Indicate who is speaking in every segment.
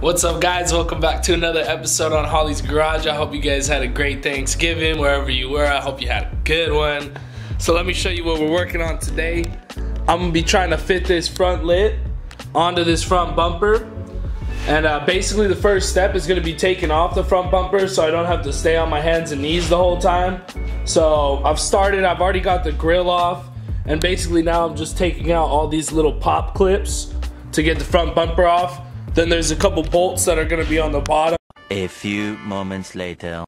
Speaker 1: What's up, guys? Welcome back to another episode on Holly's Garage. I hope you guys had a great Thanksgiving wherever you were. I hope you had a good one. So let me show you what we're working on today. I'm gonna be trying to fit this front lid onto this front bumper. And basically the first step is gonna be taking off the front bumper so I don't have to stay on my hands and knees the whole time. So I've already got the grill off, and basically now I'm just taking out all these little pop clips to get the front bumper off. Then there's a couple bolts that are gonna be on the bottom.
Speaker 2: A few moments later.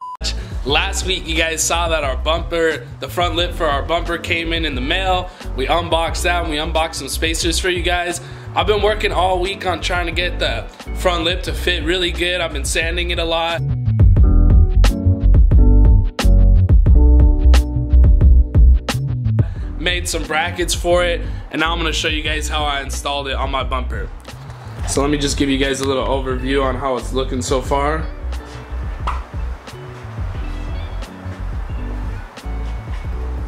Speaker 1: Last week you guys saw that our bumper, the front lip for our bumper came in the mail. We unboxed that and we unboxed some spacers for you guys. I've been working all week on trying to get the front lip to fit really good. I've been sanding it a lot. Made some brackets for it, and now I'm gonna show you guys how I installed it on my bumper. So let me just give you guys a little overview on how it's looking so far.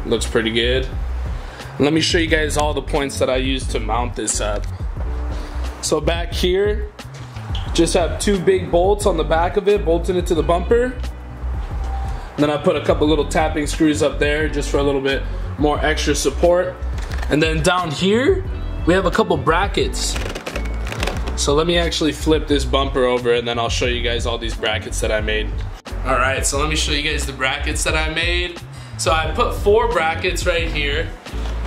Speaker 1: Looks pretty good. Let me show you guys all the points that I used to mount this up. So back here, just have two big bolts on the back of it, bolting it to the bumper. And then I put a couple little tapping screws up there just for a little bit more extra support. And then down here, we have a couple brackets. So let me actually flip this bumper over and then I'll show you guys all these brackets that I made. Alright, so let me show you guys the brackets that I made. So I put 4 brackets right here,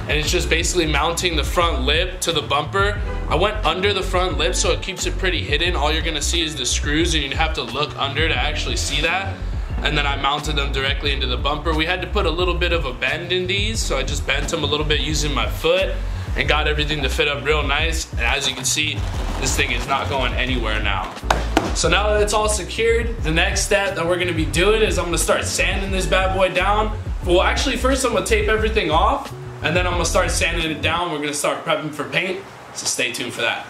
Speaker 1: and it's just basically mounting the front lip to the bumper. I went under the front lip so it keeps it pretty hidden. All you're gonna see is the screws, and you have to look under to actually see that. And then I mounted them directly into the bumper. We had to put a little bit of a bend in these, so I just bent them a little bit using my foot and got everything to fit up real nice. And as you can see, this thing is not going anywhere now. So now that it's all secured, the next step that we're gonna be doing is I'm gonna start sanding this bad boy down. Well, actually first I'm gonna tape everything off, and then I'm gonna start sanding it down. We're gonna start prepping for paint, so stay tuned for that.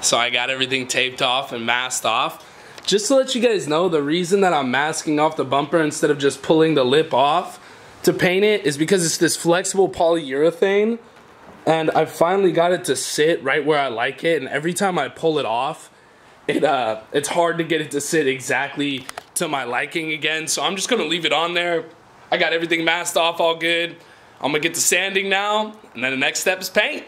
Speaker 1: So I got everything taped off and masked off. Just to let you guys know, the reason that I'm masking off the bumper instead of just pulling the lip off to paint it is because it's this flexible polyurethane, and I finally got it to sit right where I like it, and every time I pull it off, it's hard to get it to sit exactly to my liking again. So I'm just gonna leave it on there. I got everything masked off all good. I'm gonna get to sanding now, and then the next step is paint.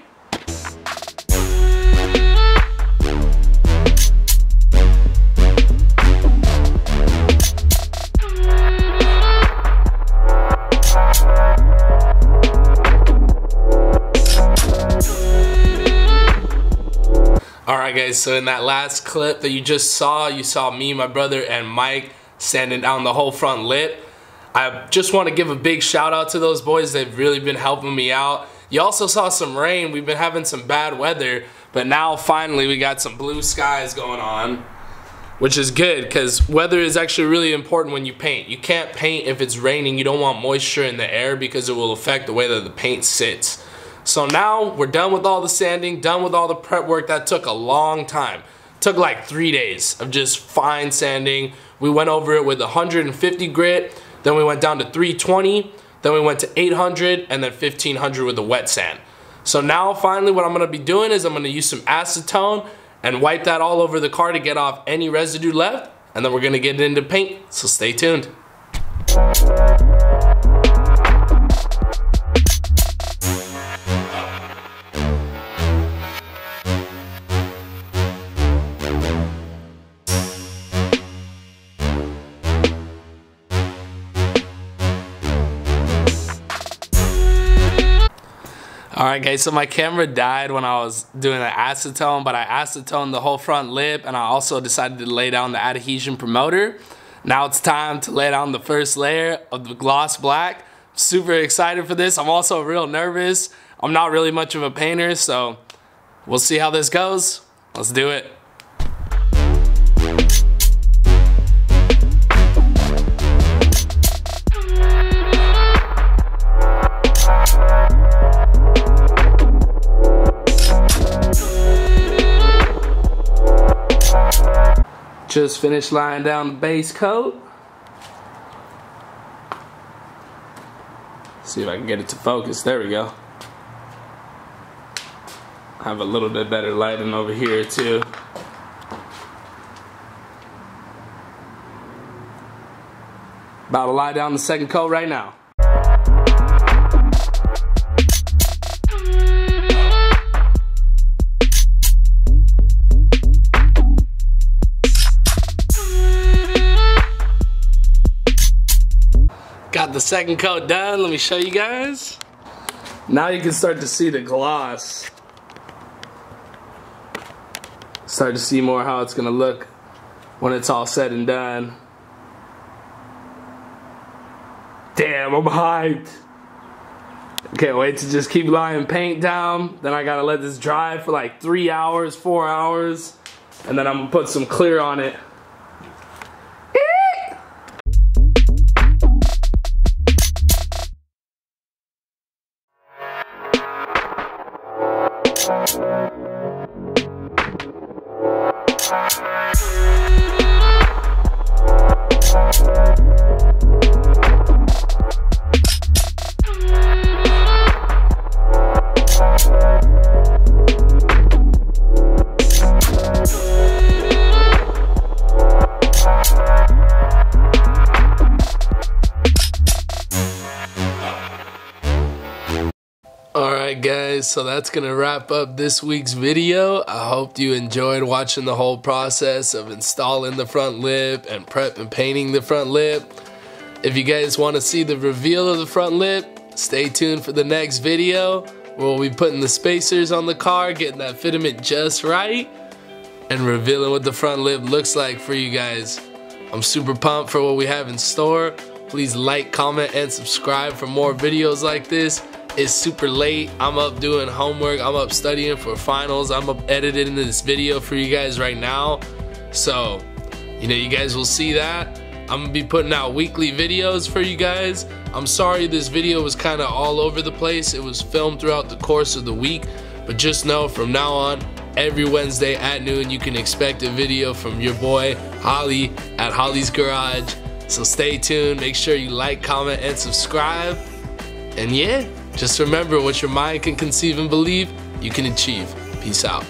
Speaker 1: Alright guys, so in that last clip that you just saw, you saw me, my brother, and Mike sanding down the whole front lip. I just want to give a big shout out to those boys. They've really been helping me out. You also saw some rain. We've been having some bad weather, but now finally we got some blue skies going on, which is good because weather is actually really important when you paint. You can't paint if it's raining. You don't want moisture in the air because it will affect the way that the paint sits. So now we're done with all the sanding, done with all the prep work. That took a long time. It took like 3 days of just fine sanding. We went over it with 150 grit, then we went down to 320, then we went to 800, and then 1500 with the wet sand. So now finally what I'm gonna be doing is I'm gonna use some acetone and wipe that all over the car to get off any residue left, and then we're gonna get into paint, so stay tuned. Alright guys, so my camera died when I was doing the acetone, but I acetoned the whole front lip, and I also decided to lay down the adhesion promoter. Now it's time to lay down the first layer of the gloss black. Super excited for this. I'm also real nervous. I'm not really much of a painter, so we'll see how this goes. Let's do it. Just finished laying down the base coat. See if I can get it to focus. There we go. Have a little bit better lighting over here too. About to lie down the second coat right now. Got the second coat done. Let me show you guys. Now you can start to see the gloss. Start to see more how it's gonna look when it's all said and done. Damn, I'm hyped. Can't wait to just keep laying paint down. Then I gotta let this dry for like 3 hours, 4 hours. And then I'm gonna put some clear on it. Alright guys, so that's gonna wrap up this week's video. I hope you enjoyed watching the whole process of installing the front lip and prep and painting the front lip. If you guys want to see the reveal of the front lip, stay tuned for the next video where we'll be putting the spacers on the car, getting that fitment just right, and revealing what the front lip looks like for you guys. I'm super pumped for what we have in store. Please like, comment, and subscribe for more videos like this. It's super late. I'm up doing homework. I'm up studying for finals. I'm up editing this video for you guys right now. So, you guys will see that. I'm gonna be putting out weekly videos for you guys. I'm sorry this video was kind of all over the place. It was filmed throughout the course of the week. But just know from now on, every Wednesday at noon, you can expect a video from your boy, Holly, at Holly's Garage. So stay tuned. Make sure you like, comment, and subscribe. And yeah. Just remember, what your mind can conceive and believe, you can achieve. Peace out.